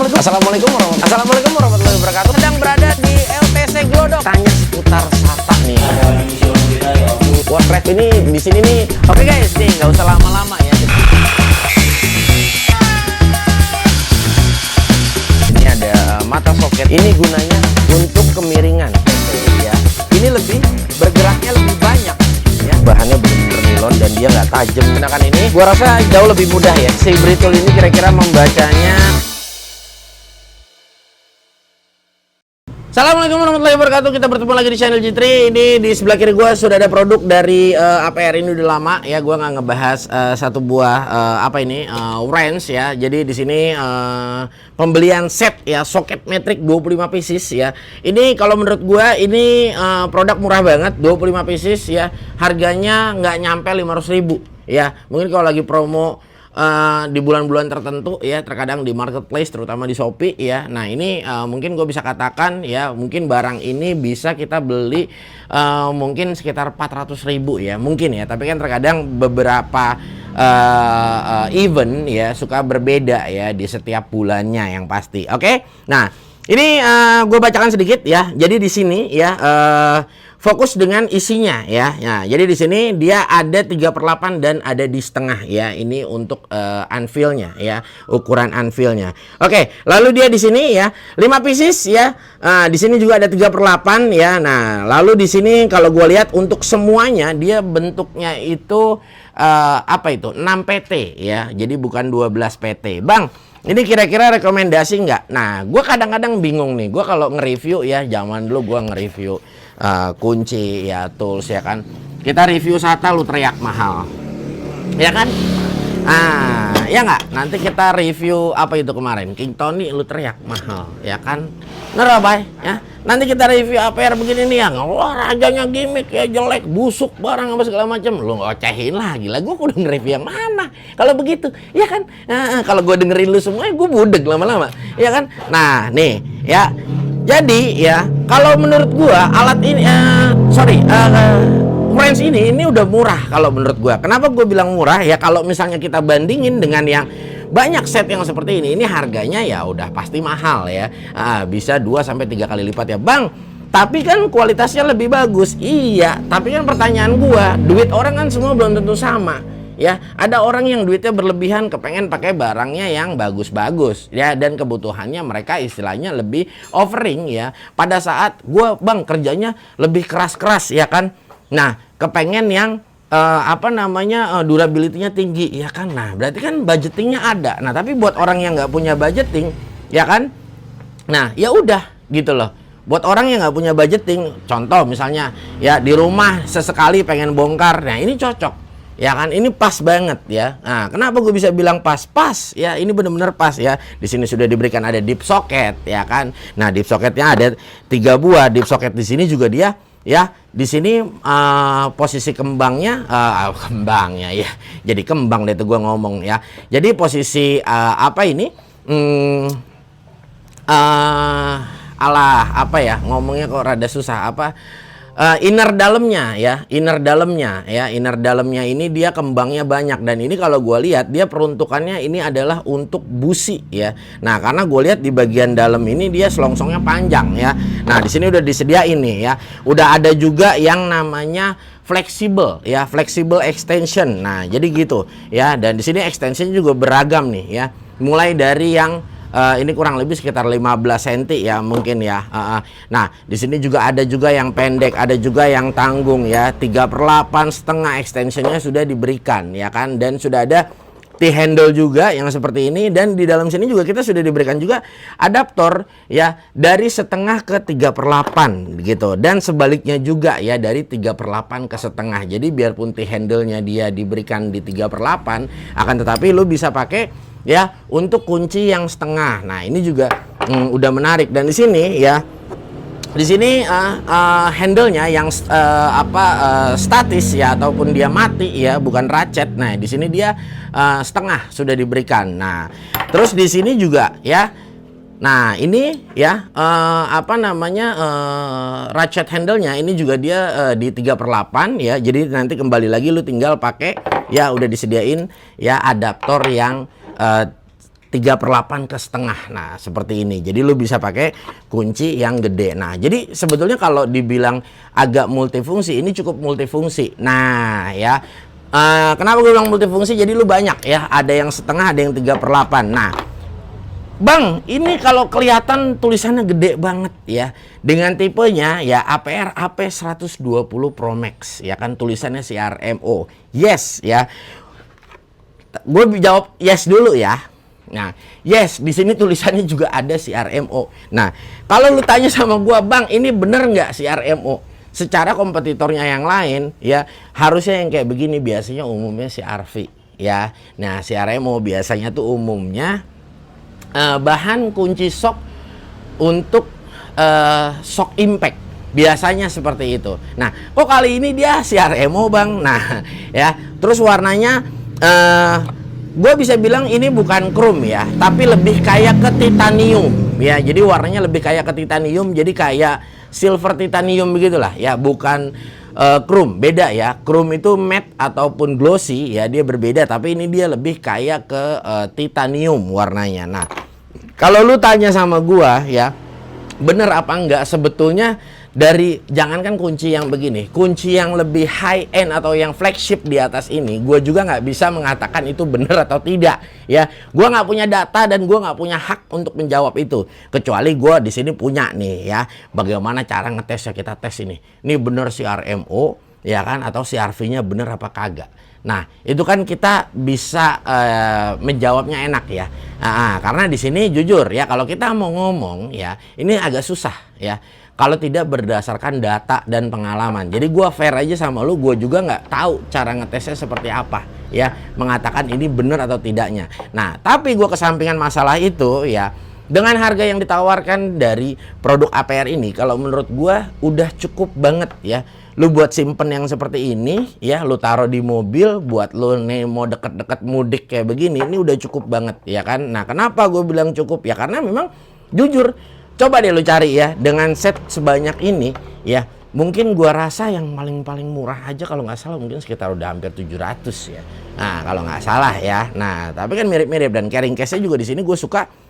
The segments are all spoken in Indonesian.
Assalamualaikum warahmatullahi wabarakatuh. Sedang berada di LTC Glodok. Tanya seputar SATA nih. Wordpress ini di sini nih. Oke guys, nih nggak usah lama-lama ya. Ini ada mata soket. Ini gunanya untuk kemiringan. Ya. Ini lebih bergeraknya lebih banyak. Ya. Bahannya benar-benar nilon dan dia nggak tajam. Gunakan ini, gua rasa jauh lebih mudah ya. Si brittle ini kira-kira membacanya. Assalamualaikum warahmatullahi wabarakatuh. Kita bertemu lagi di channel G3. Ini di sebelah kiri gue sudah ada produk dari APR. Ini udah lama ya, gue nggak ngebahas satu buah wrench ya. Jadi di sini pembelian set ya, soket metrik 25 pieces ya. Ini kalau menurut gue ini produk murah banget, 25 pieces ya. Harganya nggak nyampe 500.000 ya. Mungkin kalau lagi promo di bulan-bulan tertentu ya, terkadang di marketplace terutama di Shopee ya. Nah ini mungkin gue bisa katakan ya, mungkin barang ini bisa kita beli mungkin sekitar 400.000 ya mungkin ya, tapi kan terkadang beberapa event ya suka berbeda ya di setiap bulannya yang pasti. Oke. Nah ini gue bacakan sedikit ya. Jadi di sini ya fokus dengan isinya ya. Nah, jadi di sini dia ada 3/8 dan ada di setengah ya. Ini untuk anvilnya ya, ukuran anvilnya. Oke, lalu dia di sini ya 5 pieces ya. Di sini juga ada 3/8 ya. Nah, lalu di sini kalau gue lihat untuk semuanya dia bentuknya itu 6 PT ya. Jadi bukan 12 PT. Bang, ini kira-kira rekomendasi nggak? Nah, gue kadang-kadang bingung nih. Gue kalau nge-review ya, zaman dulu gue nge-review kunci ya, tools ya kan. Kita review SATA lu teriak mahal, ya kan? Ya nggak? Nanti kita review apa itu kemarin, King Tony lu teriak mahal, ya kan? Ngerabay ya. Nanti kita review APR begini nih yang olahraganya gimmick ya, jelek, busuk barang apa segala macam. Lu ngocehin lah, gila. Gue udah nge-review yang mana? Kalau begitu, ya kan? Kalau gue dengerin lu semua, gue budeg lama-lama, ya kan? Nah, nih, ya. Jadi ya, kalau menurut gua alat ini, wrench ini udah murah kalau menurut gua. Kenapa gua bilang murah? Ya kalau misalnya kita bandingin dengan yang banyak set yang seperti ini harganya ya udah pasti mahal ya. Bisa 2-3 kali lipat ya, Bang. Tapi kan kualitasnya lebih bagus. Iya, tapi kan pertanyaan gua, duit orang kan semua belum tentu sama. Ya, ada orang yang duitnya berlebihan kepengen pakai barangnya yang bagus-bagus ya, dan kebutuhannya mereka istilahnya lebih offering ya. Pada saat gua, Bang, kerjanya lebih keras-keras ya kan. Nah, kepengen yang durability-nya tinggi ya kan. Nah, berarti kan budgetingnya ada. Nah, tapi buat orang yang nggak punya budgeting ya kan. Nah, ya udah gitu loh. Buat orang yang nggak punya budgeting, contoh misalnya ya di rumah sesekali pengen bongkar. Nah, ini cocok. Ya kan, ini pas banget ya. Nah, kenapa gue bisa bilang pas? Pas ya, ini benar-benar pas ya. Di sini sudah diberikan ada deep socket ya kan. Nah, deep socketnya ada 3 buah deep socket. Di sini juga dia ya. Di sini posisi kembangnya ya. Jadi kembang deh tuh gue ngomong ya. Jadi posisi ngomongnya kok rada susah inner dalamnya ini dia kembangnya banyak, dan ini kalau gue lihat dia peruntukannya ini adalah untuk busi ya. Nah, karena gue lihat di bagian dalam ini dia selongsongnya panjang ya. Nah, di sini udah disediain nih ya. Udah ada juga yang namanya flexible ya, flexible extension. Nah, jadi gitu ya. Dan di sini extensionnya juga beragam nih ya. Mulai dari yang ini kurang lebih sekitar 15 cm ya mungkin ya. Nah, di sini juga ada juga yang pendek, ada juga yang tanggung ya. 3/8 setengah extensionnya sudah diberikan ya kan, dan sudah ada T-handle juga yang seperti ini, dan di dalam sini juga kita sudah diberikan juga adaptor ya dari setengah ke 3/8 gitu, dan sebaliknya juga ya dari 3/8 ke setengah. Jadi biarpun T-handle-nya dia diberikan di 3/8, akan tetapi lu bisa pakai ya untuk kunci yang setengah. Nah, ini juga udah menarik. Dan di sini ya, di sini handle-nya yang statis ya, ataupun dia mati ya, bukan ratchet. Nah, di sini dia setengah sudah diberikan. Nah, terus di sini juga ya. Nah, ini ya ratchet handle-nya ini juga dia di 3/8 ya. Jadi nanti kembali lagi lu tinggal pakai ya, udah disediain ya adaptor yang 3/8 ke setengah. Nah, seperti ini. Jadi lu bisa pakai kunci yang gede. Nah, jadi sebetulnya kalau dibilang agak multifungsi, ini cukup multifungsi. Nah, ya. Kenapa gue bilang multifungsi? Jadi lu banyak ya. Ada yang setengah, ada yang 3/8. Nah, Bang, ini kalau kelihatan tulisannya gede banget ya. Dengan tipenya ya APR AP120 Pro Max. Ya kan tulisannya CRMO. Yes ya. Gue jawab yes dulu ya. Nah, yes, di sini tulisannya juga ada CRMO. Nah, kalau lu tanya sama gue, Bang, ini bener nggak CRMO? Secara kompetitornya yang lain ya harusnya yang kayak begini, biasanya umumnya CRV ya. Nah, CRMO biasanya tuh umumnya bahan kunci shock untuk shock impact, biasanya seperti itu. Nah, kok kali ini dia CRMO, Bang? Nah, ya, terus warnanya gue bisa bilang ini bukan chrome ya, tapi lebih kayak ke titanium ya. Jadi warnanya lebih kayak ke titanium, jadi kayak silver titanium begitulah ya, bukan chrome. Beda ya, chrome itu matte ataupun glossy ya, dia berbeda, tapi ini dia lebih kayak ke titanium warnanya. Nah, kalau lu tanya sama gua ya, bener apa enggak, sebetulnya dari jangankan kunci yang begini, kunci yang lebih high end atau yang flagship di atas ini, gua juga nggak bisa mengatakan itu bener atau tidak ya. Gua nggak punya data dan gua nggak punya hak untuk menjawab itu, kecuali gua di sini punya nih ya, bagaimana cara ngetesnya. Kita tes ini bener CRMO ya kan, atau CRV-nya bener apa kagak. Nah, itu kan kita bisa menjawabnya enak ya. Karena di sini jujur ya, kalau kita mau ngomong ya, ini agak susah ya kalau tidak berdasarkan data dan pengalaman. Jadi gua fair aja sama lu, gua juga nggak tahu cara ngetesnya seperti apa ya, mengatakan ini benar atau tidaknya. Nah, tapi gua kesampingan masalah itu ya, dengan harga yang ditawarkan dari produk APR ini, kalau menurut gua udah cukup banget ya. Lu buat simpen yang seperti ini ya, lu taruh di mobil buat lu nih mau deket-deket mudik kayak begini, ini udah cukup banget ya kan. Nah, kenapa gue bilang cukup ya, karena memang jujur, coba deh lu cari ya, dengan set sebanyak ini ya, mungkin gua rasa yang paling murah aja kalau nggak salah mungkin sekitar udah hampir 700 ya. Nah, kalau nggak salah ya. Nah, tapi kan mirip-mirip, dan carrying case-nya juga di sini gue suka.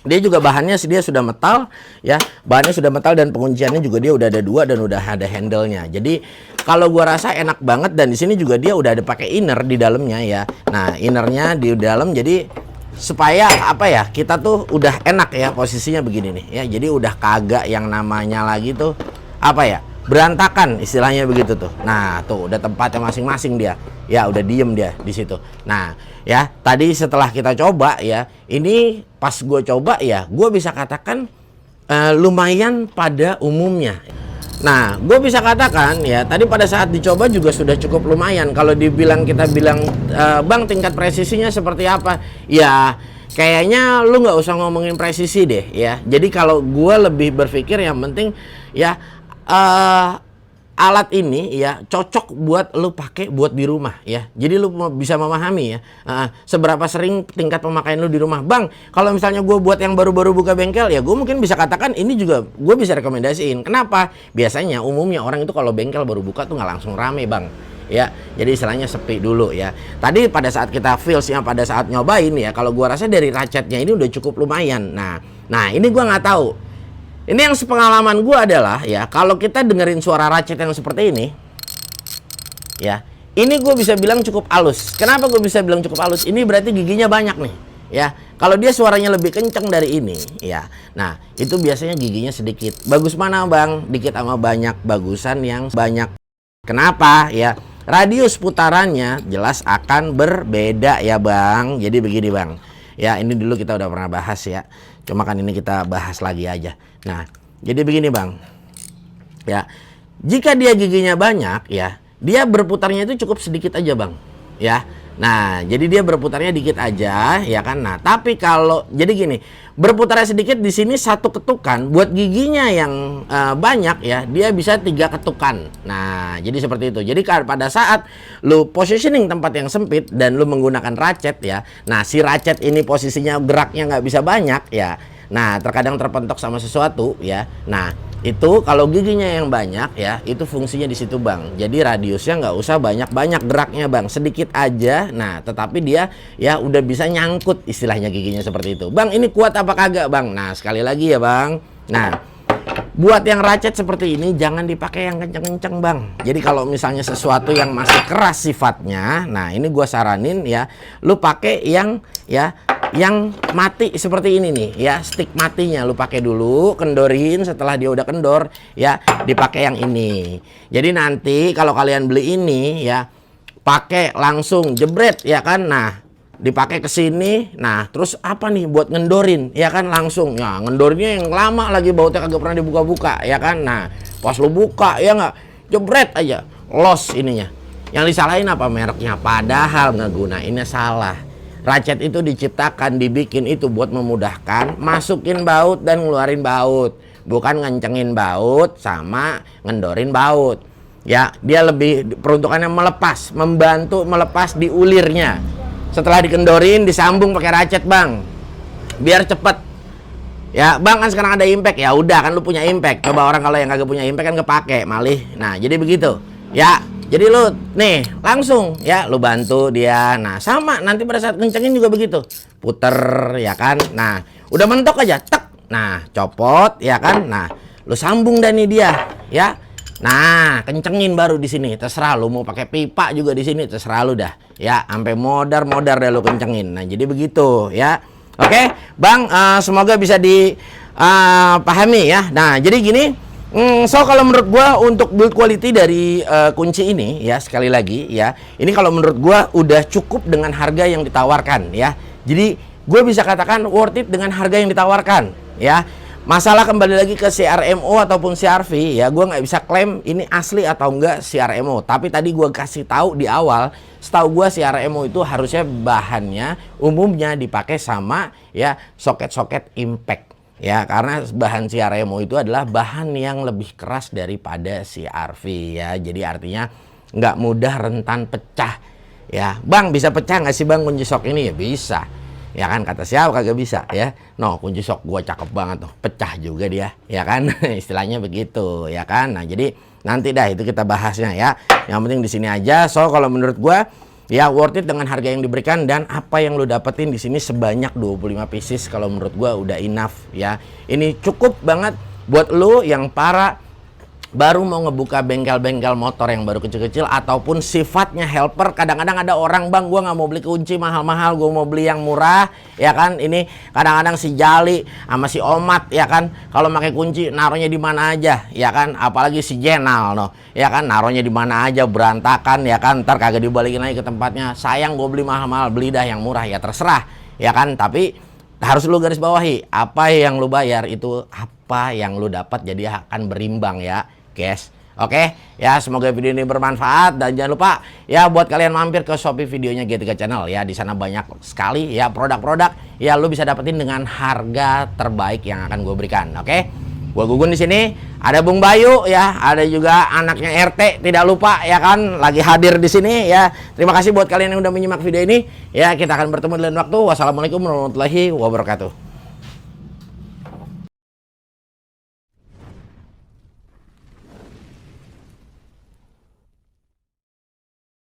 Dia juga bahannya dia sudah metal ya, bahannya sudah metal, dan pengunciannya juga dia udah ada 2 dan udah ada handle-nya. Jadi kalau gua rasa enak banget, dan di sini juga dia udah ada pakai inner di dalamnya ya. Nah, innernya di dalam, jadi supaya apa ya, kita tuh udah enak ya posisinya begini nih ya. Jadi udah kagak yang namanya lagi tuh apa ya, berantakan istilahnya begitu tuh. Nah, tuh udah tempatnya masing-masing dia. Ya udah diem dia di situ. Nah, ya tadi setelah kita coba ya, ini pas gue coba ya, gue bisa katakan lumayan pada umumnya. Nah, gue bisa katakan ya, tadi pada saat dicoba juga sudah cukup lumayan. Kalau dibilang, kita bilang Bang, tingkat presisinya seperti apa? Ya kayaknya lu nggak usah ngomongin presisi deh ya. Jadi kalau gue lebih berpikir yang penting ya, alat ini ya cocok buat lu pakai buat di rumah ya. Jadi lu bisa memahami ya seberapa sering tingkat pemakaian lu di rumah. Bang, kalau misalnya gue buat yang baru-baru buka bengkel ya, gue mungkin bisa katakan ini juga gue bisa rekomendasiin. Kenapa? Biasanya umumnya orang itu kalau bengkel baru buka tuh nggak langsung rame, Bang ya. Jadi istilahnya sepi dulu ya. Tadi pada saat kita feelsnya, pada saat nyobain ya, kalau gue rasa dari ratchetnya ini udah cukup lumayan. Nah ini gue nggak tahu. Ini yang sepengalaman gue adalah ya, kalau kita dengerin suara ratchet yang seperti ini ya, ini gue bisa bilang cukup halus. Kenapa gue bisa bilang cukup halus? Ini berarti giginya banyak nih ya. Kalau dia suaranya lebih kenceng dari ini ya, nah itu biasanya giginya sedikit. Bagus mana, Bang? Dikit sama banyak? Bagusan yang banyak. Kenapa ya? Radius putarannya jelas akan berbeda ya, Bang. Jadi begini, Bang ya, ini dulu kita udah pernah bahas ya, cuma kan ini kita bahas lagi aja. Nah, jadi begini, Bang ya, jika dia giginya banyak ya, dia berputarnya itu cukup sedikit aja, Bang ya. Nah, jadi dia berputarnya dikit aja ya kan. Nah, tapi kalau jadi gini, berputarnya sedikit di sini satu ketukan, buat giginya yang banyak ya, dia bisa 3 ketukan. Nah, jadi seperti itu. Jadi pada saat lu positioning tempat yang sempit dan lu menggunakan ratchet ya, nah si ratchet ini posisinya geraknya nggak bisa banyak ya. Nah, terkadang terpentok sama sesuatu ya. Nah, Itu kalau giginya yang banyak ya, itu fungsinya di situ Bang. Jadi radiusnya nggak usah banyak-banyak geraknya Bang, sedikit aja. Nah, tetapi dia ya udah bisa nyangkut istilahnya giginya seperti itu. Bang, ini kuat apa kagak Bang? Nah, sekali lagi ya Bang. Nah, buat yang racet seperti ini jangan dipakai yang kenceng-kenceng Bang. Jadi kalau misalnya sesuatu yang masih keras sifatnya, nah ini gua saranin ya, lu pakai yang ya yang mati seperti ini nih ya, stick matinya lu pakai dulu, kendorin. Setelah dia udah kendor ya, dipakai yang ini. Jadi nanti kalau kalian beli ini ya, pakai langsung jebret ya kan. Nah, dipakai ke sini. Nah, terus apa nih buat ngendorin ya kan, langsung ya ngendorinnya yang lama lagi, bautnya kagak pernah dibuka-buka ya kan. Nah, pas lu buka ya nggak, jebret aja los ininya. Yang disalahin apa? Mereknya, padahal ngegunainnya salah. Racet itu diciptakan, dibikin itu buat memudahkan masukin baut dan ngeluarin baut, bukan ngencengin baut sama ngendorin baut. Ya, dia lebih peruntukannya melepas, membantu melepas di ulirnya. Setelah dikendorin, disambung pakai racet Bang, biar cepet. Ya Bang, kan sekarang ada impact, ya udah kan lu punya impact. Coba orang kalau yang kagak punya impact kan kepake malih. Nah, jadi begitu. Ya, jadi lu nih langsung ya lu bantu dia. Nah, sama nanti pada saat kencengin juga begitu. Puter ya kan. Nah, udah mentok aja, tek. Nah, copot ya kan. Nah, lu sambung dan nih dia ya. Nah, kencengin baru di sini. Terserah lu mau pakai pipa juga di sini, terserah lu dah. Ya, sampai modar-modar dah lu kencengin. Nah, jadi begitu ya. Oke, Bang, semoga bisa dipahami ya. Nah, jadi gini, so kalau menurut gua untuk build quality dari kunci ini ya, sekali lagi ya, ini kalau menurut gua udah cukup dengan harga yang ditawarkan ya. Jadi gue bisa katakan worth it dengan harga yang ditawarkan ya. Masalah kembali lagi ke CRMO ataupun CRV ya, gue nggak bisa klaim ini asli atau enggak CRMO. Tapi tadi gue kasih tahu di awal, setahu gue CRMO itu harusnya bahannya umumnya dipakai sama ya soket-soket impact ya, karena bahan CRMO itu adalah bahan yang lebih keras daripada CRV ya. Jadi artinya nggak mudah, rentan pecah ya. Bang, bisa pecah nggak sih Bang kunci sok ini? Ya bisa. Ya kan, kata siapa kagak bisa ya. No, kunci sok gua cakep banget tuh, pecah juga dia ya kan. Istilahnya begitu ya kan. Nah, jadi nanti dah itu kita bahasnya ya. Yang penting di sini aja. So kalau menurut gua ya worth it dengan harga yang diberikan, dan apa yang lu dapetin di sini sebanyak 25 pieces kalau menurut gua udah enough ya. Ini cukup banget buat lu yang para baru mau ngebuka bengkel-bengkel motor yang baru kecil-kecil ataupun sifatnya helper. Kadang-kadang ada orang, Bang, gua nggak mau beli kunci mahal-mahal, gua mau beli yang murah ya kan. Ini kadang-kadang si Jali sama si Omat ya kan, kalau pakai kunci naruhnya di mana aja ya kan, apalagi si Jenal no ya kan, naruhnya di mana aja berantakan ya kan, ntar kagak dibalikin lagi ke tempatnya. Sayang gua beli mahal-mahal, beli dah yang murah. Ya terserah ya kan, tapi harus lu garis bawahi, apa yang lu bayar itu apa yang lu dapat, jadi akan berimbang ya guys. Oke ya, semoga video ini bermanfaat, dan jangan lupa ya buat kalian mampir ke Shopee videonya G3 Channel ya. Di sana banyak sekali ya produk-produk ya, lu bisa dapetin dengan harga terbaik yang akan gue berikan. Oke, gue Gugun di sini, ada Bung Bayu ya, ada juga anaknya RT, tidak lupa ya kan, lagi hadir di sini ya. Terima kasih buat kalian yang udah menyimak video ini ya. Kita akan bertemu di lain waktu. Wassalamualaikum warahmatullahi wabarakatuh.